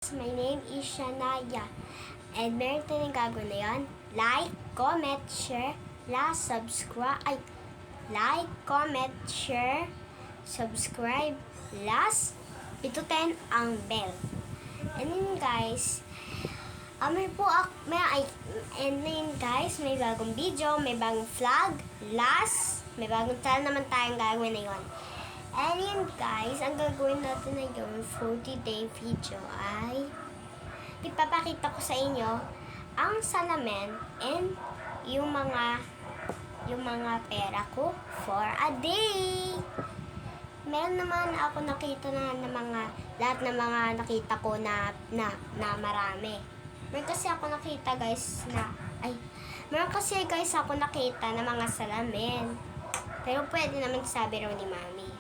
My name is Shanaya. And meron tayong gagawin na yun. Like, comment, share, subscribe. Like, comment, share, subscribe, pitutin ang bell. And then guys, may bagong video, may bagong vlog, may bagong channel naman tayong gagawin na yun. And yun guys, ang gagawin natin na yung 40-day video ay ipapakita ko sa inyo ang salamin and yung mga pera ko for a day. Meron naman ako nakita lahat ng mga nakita ko na marami. Meron kasi ako nakita guys na mga salamin. Pero pwede naman sabi raw ni Mami.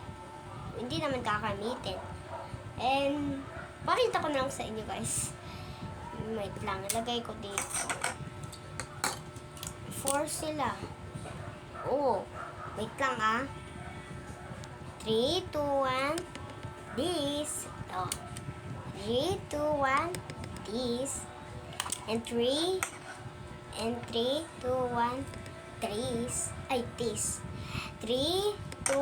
Hindi naman kakamitin. And, pakita ko na lang sa inyo guys. Wait lang, ilagay ko dito. 4 sila. Oh, wait lang 3, 2, 1, this. Oh. 3, 2, 1, this. And 3, 2, 1, this. Ay, this. 3, 2,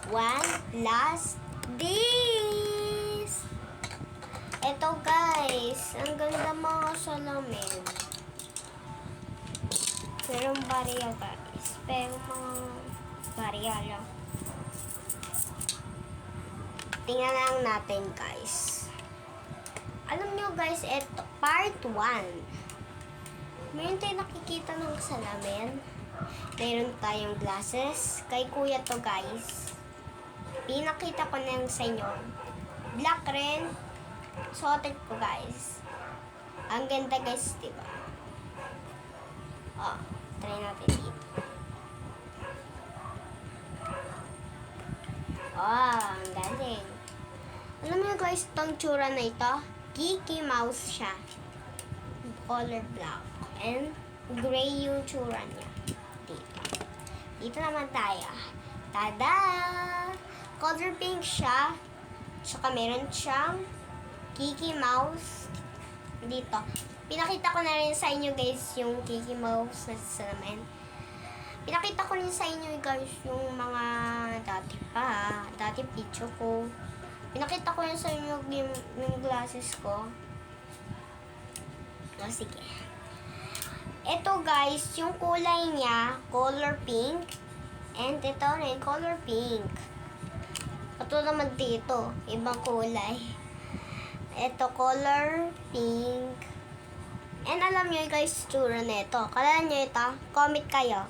1, last, this. Ito guys, ang ganda mga salamin. Pero barya guys. Pero mga barya lang. Tingnan lang natin guys. Alam nyo guys, ito, part 1. Meron tayong nakikita ng salamin. Meron tayong glasses. Kay kuya to guys. Pinakita ko na sa inyo. Black rin. Suotin ko guys. Ang ganda guys, diba? Oh, try natin dito. Oh, ang galing. Alam mo guys, itong tsura na ito, Kiki Mouse siya. Color black. And gray yung tsura niya. Dito naman tayo. Tada! Color pink siya. Tsaka meron siyang Kiki Mouse dito. Pinakita ko na rin sa inyo guys yung Kiki Mouse na salamin. Pinakita ko rin sa inyo guys yung mga dati video ko. Pinakita ko rin sa inyo yung glasses ko. O sige. Ito guys, yung kulay niya, color pink. And ito rin, color pink. Ito naman dito, ibang kulay. Ito, color pink. And alam nyo guys, tsura na ito. Kala nyo ito, comment kayo.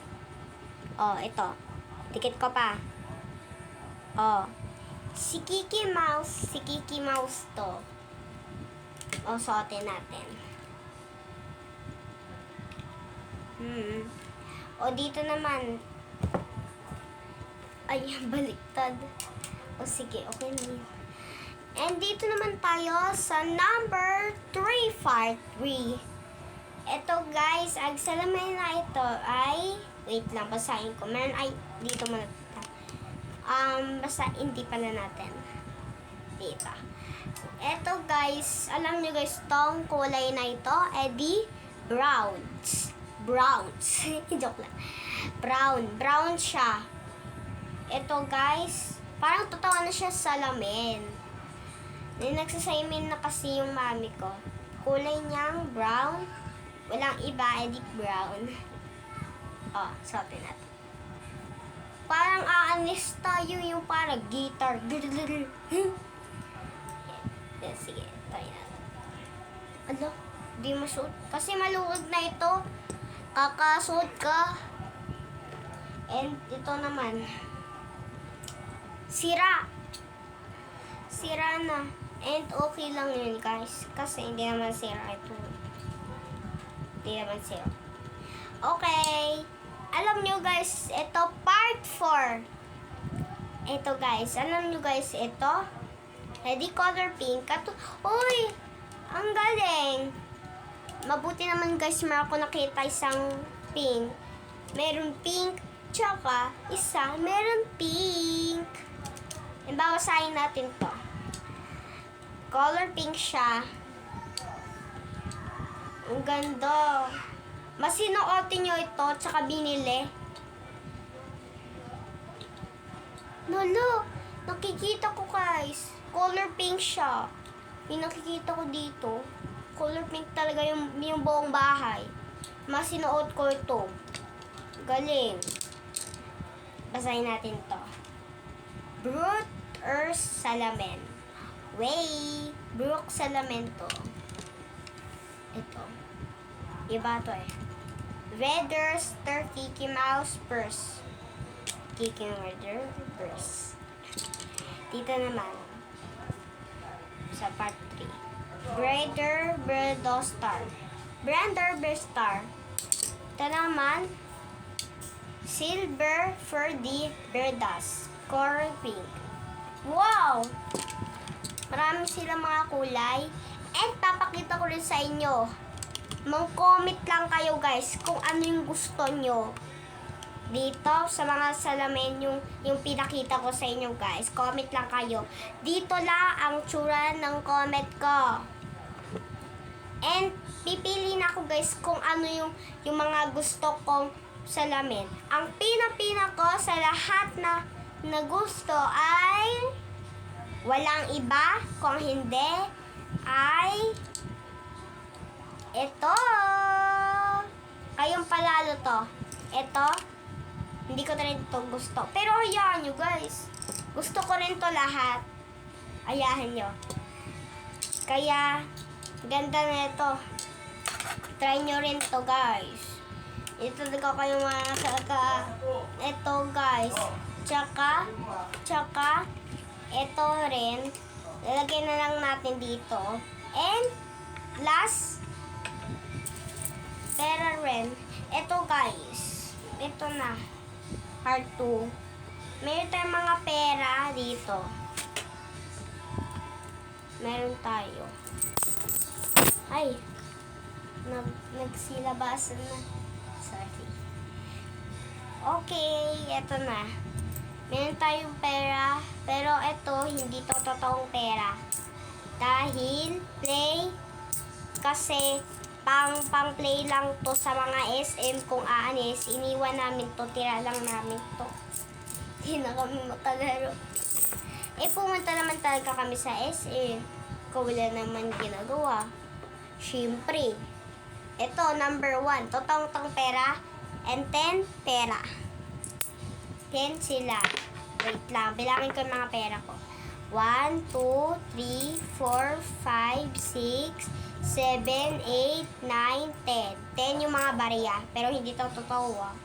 Oh, ito. Dikit ko pa. Oh. Si Kiki Mouse to. Oh, suotin natin. O dito naman. Ay, baliktad. O sige, okay na. And dito naman tayo sa number 3, part 3. Ito guys, ang salamin na ito ay, wait lang, basahin ko. Meron ay, dito muna. Basta hindi pala natin. Dito. Ito guys, alam nyo guys, tong kulay na ito, edi browns. Joke lang. Brown siya. Ito guys, parang totoo na siya salamin. Nagsasaymin na kasi yung mami ko. Kulay niyang brown. Walang iba, edi brown. Oh, suotin natin. Parang aanis tayo yung parang guitar. Sige, try natin. Ano? Di masuot. Kasi maluwag na ito. Kakasuot ka. And ito naman. Sira na. And okay lang yun guys. Kasi hindi naman sira ito. Hindi naman sira. Okay. Alam nyo guys, ito part 4. Ito guys, alam nyo guys, ito. Ready color pink. Uy! Ang galing! Mabuti naman guys, meron ako nakita isang pink. Meron pink, tsaka meron pink. And bawasahin natin to. Color pink siya. Ang ganda. Mas sinuotin nyo ito, tsaka binili. Lolo, nakikita ko guys. Color pink siya. Yung nakikita ko dito. Color pink talaga yung buong bahay. Mas sinuot ko ito. Galing. Basahin natin to. Brute Earth Salamen. Way. Brooke Salamen to. Ito. Iba to eh. Redder Star Kiki Mouse Purse. Kiki Redder Purse. Dito naman. Sa part 3. Brander Birdo Star. Brander Bird Star. Ito naman. Silver Ferdy Birdas. Coral Pink. Wow! Marami silang mga kulay. And papakita ko rin sa inyo. Mag-comment lang kayo guys kung ano yung gusto nyo. Dito sa mga salamin yung pinakita ko sa inyo guys. Comment lang kayo. Dito lang ang tsura ng comment ko. And pipili na ako guys kung ano yung mga gusto kong salamin. Ang pinapina ko sa lahat na gusto ay walang iba kung hindi ay ito. Kayong palalo to. Ito. Hindi ko na rin ito gusto. Pero hayaan nyo guys. Gusto ko rin to lahat. Ayahan nyo. Kaya, ganda na ito. Try nyo rin to guys. Ito talaga kayo mga saka. Ito guys. Tsaka, ito rin. Lalagay na lang natin dito. And, last, pera rin. Ito guys. Ito na. Part 2. Meron tayong mga pera dito. Meron tayo. Ay. Nagsilabasan na. Sorry. Okay. Ito na. Meron tayong pera. Pero ito, hindi to totoong pera. Dahil, play. Kasi, pang play lang to sa mga SM kung aanis. Iniwan namin to, tira lang namin to. Hindi na kami makalaro. Pumunta naman talaga kami sa SM. Kung wala naman ginagawa. Siyempre. Ito, number 1. Totoong pera. And 10, pera. 10 sila. Wait lang. Bilangin ko yung mga pera ko. 1, 2, 3, 4, 5, 6, 7, 8, 9, 10. 10 yung mga barya. Pero hindi to totoo ah.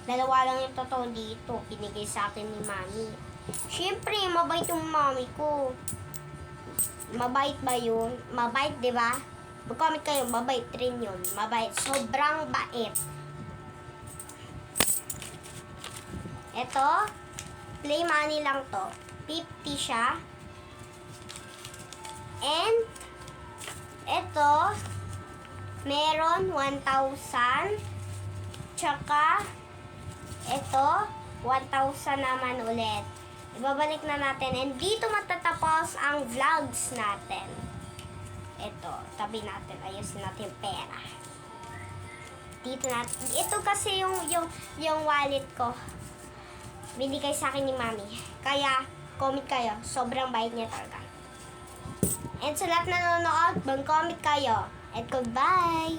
Dalawa lang yung totoo dito. Pinigay sa akin ni mami. Siyempre, mabait yung mami ko. Mabait ba yun? Mabait, di ba? Mag-comment kayo, mabait rin yun. Mabait. Sobrang bait. Ito, play money lang to. 50 siya. And, ito, meron 1,000. Tsaka, ito, 1,000 naman ulit. Ibabalik na natin. And dito matatapos ang vlogs natin. Ito, tabi natin. Ayusin natin yung pera. Dito natin. Ito kasi yung wallet ko. Binigay sa akin ni mami. Kaya, comment kayo. Sobrang bait niya talaga. And sa lahat na nanonood, mag-comment kayo. And goodbye!